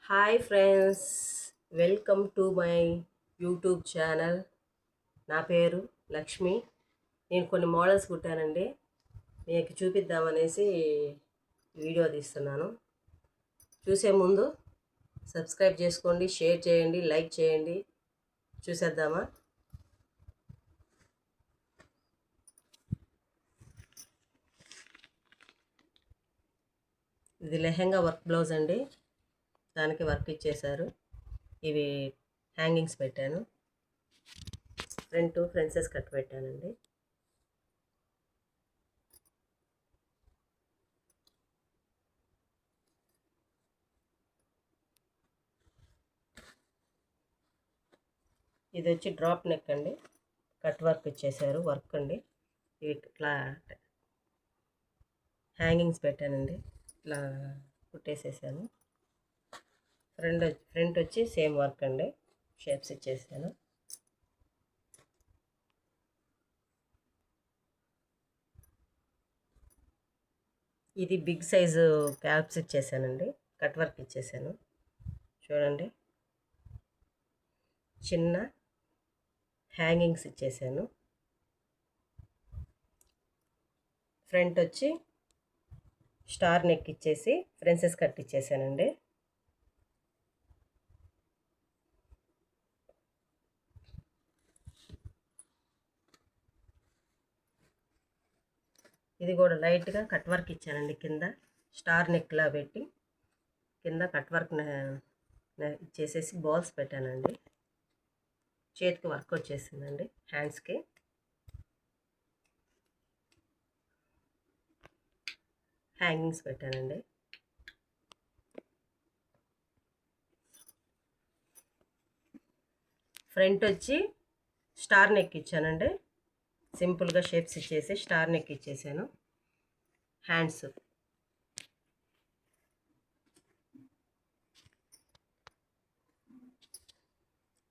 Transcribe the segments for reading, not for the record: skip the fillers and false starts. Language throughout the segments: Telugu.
Hi friends, welcome to my YouTube channel. నా పేరు లక్ష్మి. నేను కొన్ని మోడల్స్ కుట్టానండి, మీకు చూపిద్దామనేసి వీడియో తీస్తున్నాను. చూసే ముందు సబ్స్క్రైబ్ చేసుకోండి, షేర్ చేయండి, లైక్ చేయండి. చూసేద్దామా? ఇది లెహెంగా వర్క్ బ్లౌజ్ అండి, దానికి వర్క్ ఇచ్చేశారు. ఇవి హ్యాంగింగ్స్ పెట్టాను, ఫ్రెంచెస్ కట్ పెట్టానండి. ఇది వచ్చి డ్రాప్ నెక్ అండి, కట్ వర్క్ ఇచ్చేసారు. వర్క్ అండి, ఇవి ఇట్లా హ్యాంగింగ్స్ పెట్టానండి, ఇట్లా కుట్టేసేసాను. ఫ్రంట్ వచ్చి సేమ్ వర్క్ అండి, షేప్స్ ఇచ్చేసాను. ఇది బిగ్ సైజు క్యాప్స్ ఇచ్చేసానండి, కట్ వర్క్ ఇచ్చేసాను. చూడండి, చిన్న హ్యాంగింగ్స్ ఇచ్చేసాను. ఫ్రంట్ వచ్చి స్టార్ నెక్ ఇచ్చేసి ఫ్రెంచెస్ కట్ ఇచ్చేసానండి. ఇది కూడా లైట్గా కట్ వర్క్ ఇచ్చానండి, కింద స్టార్ నెక్లా పెట్టి కింద కట్ వర్క్ ఇచ్చేసేసి బాల్స్ పెట్టానండి. చేతికి వర్క్ వచ్చేసిందండి, హ్యాండ్స్కి. హ్యాంగింగ్స్ పెట్టానండి. ఫ్రంట్ వచ్చి స్టార్ నెక్ ఇచ్చానండి, సింపుల్గా షేప్స్ ఇచ్చేసి స్టార్ నెక్ ఇచ్చేసాను. హ్యాండ్స్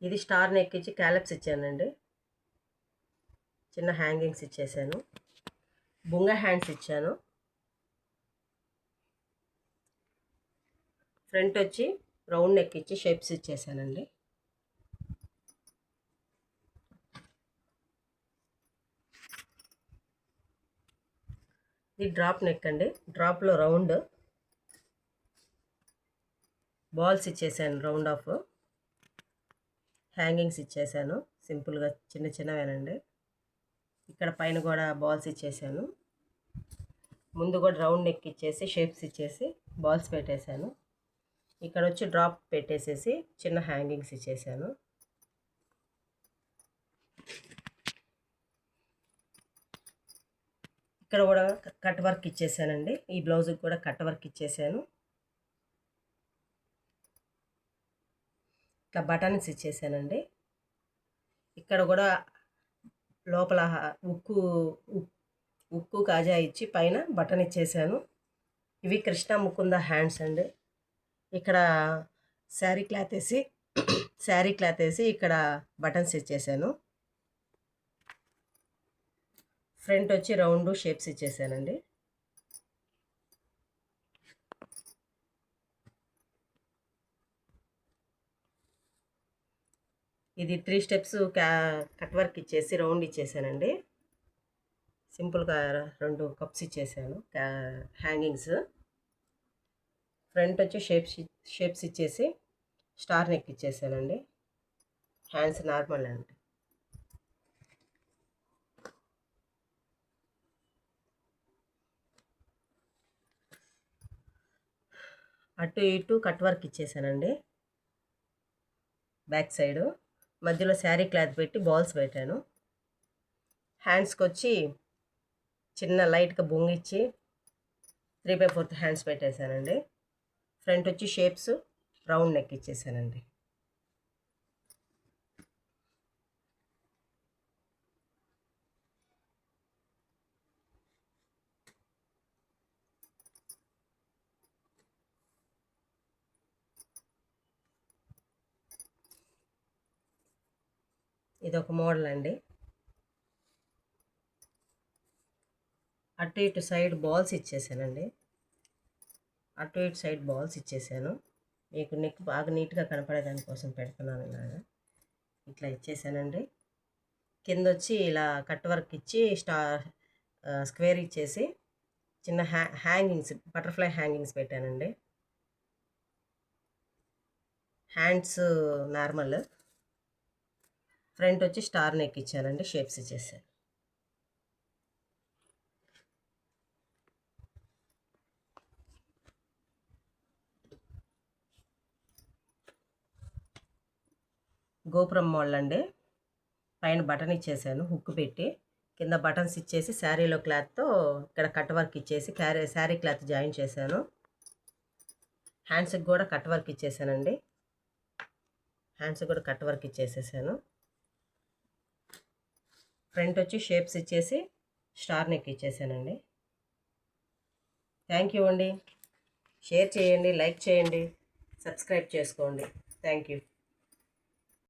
ఇది స్టార్ నెక్ ఇచ్చి క్యాలప్స్ ఇచ్చానండి, చిన్న హ్యాంగింగ్స్ ఇచ్చేసాను. బుంగ హ్యాండ్స్ ఇచ్చాను. ఫ్రంట్ వచ్చి రౌండ్ నెక్ ఇచ్చి షేప్స్ ఇచ్చేసానండి. ఇది డ్రాప్ నెక్ అండి, డ్రాప్లో రౌండ్ బాల్స్ ఇచ్చేసాను, రౌండ్ ఆఫ్ హ్యాంగింగ్స్ ఇచ్చేసాను. సింపుల్గా చిన్న చిన్నవేనండి. ఇక్కడ పైన కూడా బాల్స్ ఇచ్చేసాను. ముందు కూడా రౌండ్ నెక్ ఇచ్చేసి షేప్స్ ఇచ్చేసి బాల్స్ పెట్టేశాను. ఇక్కడ వచ్చి డ్రాప్ పెట్టేసేసి చిన్న హ్యాంగింగ్స్ ఇచ్చేసాను. ఇక్కడ కూడా కట్ వర్క్ ఇచ్చేసానండి, ఈ బ్లౌజ్కి కూడా కట్ వర్క్ ఇచ్చేసాను. ఇట్లా బటన్స్ ఇచ్చేసానండి. ఇక్కడ కూడా లోపల ఉక్కు కాజా ఇచ్చి పైన బటన్ ఇచ్చేసాను. ఇవి కృష్ణ ముకుంద హ్యాండ్స్ అండి. ఇక్కడ శారీ క్లాత్ వేసి ఇక్కడ బటన్స్ ఇచ్చేసాను. ఫ్రంట్ వచ్చి రౌండ్ షేప్స్ ఇచ్చేసానండి. ఇది 3 స్టెప్స్ కట్ వర్క్ ఇచ్చేసి రౌండ్ ఇచ్చేసానండి. సింపుల్గా 2 కప్స్ ఇచ్చేసాను హ్యాంగింగ్స్. ఫ్రంట్ వచ్చి షేప్స్ ఇచ్చేసి స్టార్ నెక్ ఇచ్చేసానండి. హ్యాండ్స్ నార్మల్ అండి. అటు ఇటు కట్ వర్క్ ఇచ్చేసానండి. బ్యాక్ సైడు మధ్యలో శారీ క్లాత్ పెట్టి బాల్స్ పెట్టాను. హ్యాండ్స్కి వచ్చి చిన్న లైట్గా బొంగిచ్చి 3/4 హ్యాండ్స్ పెట్టేశానండి. ఫ్రంట్ వచ్చి షేప్స్ రౌండ్ నెక్ ఇచ్చేసానండి. ఇది ఒక మోడల్ అండి. అటు ఇటు సైడ్ బాల్స్ ఇచ్చేసానండి, అటు ఇటు సైడ్ బాల్స్ ఇచ్చేసాను. మీకు నెక్ బాగా నీట్గా కనపడేదానికోసం పెడుతున్నాను ఇలాగా. ఇట్లా ఇచ్చేసానండి. కింద వచ్చి ఇలా కట్ వర్క్ ఇచ్చి స్క్వేర్ ఇచ్చేసి చిన్న హ్యాంగింగ్స్ బటర్ఫ్లై హ్యాంగింగ్స్ పెట్టానండి. హ్యాండ్స్ నార్మల్, ఫ్రంట్ వచ్చి స్టార్ నెక్ ఇచ్చానండి, షేప్స్ ఇచ్చేసాను. గోపురం మోడల్ అండి. పైన బటన్ ఇచ్చేసాను హుక్ పెట్టి, కింద బటన్స్ ఇచ్చేసి శారీలో క్లాత్తో ఇక్కడ కట్ వర్క్ ఇచ్చేసి శారీ క్లాత్ జాయిన్ చేశాను. హ్యాండ్స్కి కూడా కట్ వర్క్ ఇచ్చేసానండి. హ్యాండ్స్కి కూడా కట్ వర్క్ ఇచ్చేసేసాను. ఫ్రంట్ వచ్చి షేప్స్ ఇచ్చేసి స్టార్ నెక్ ఇచ్చేసానండి. థ్యాంక్ యూ అండి. షేర్ చేయండి, లైక్ చేయండి, సబ్స్క్రైబ్ చేసుకోండి. Thank you.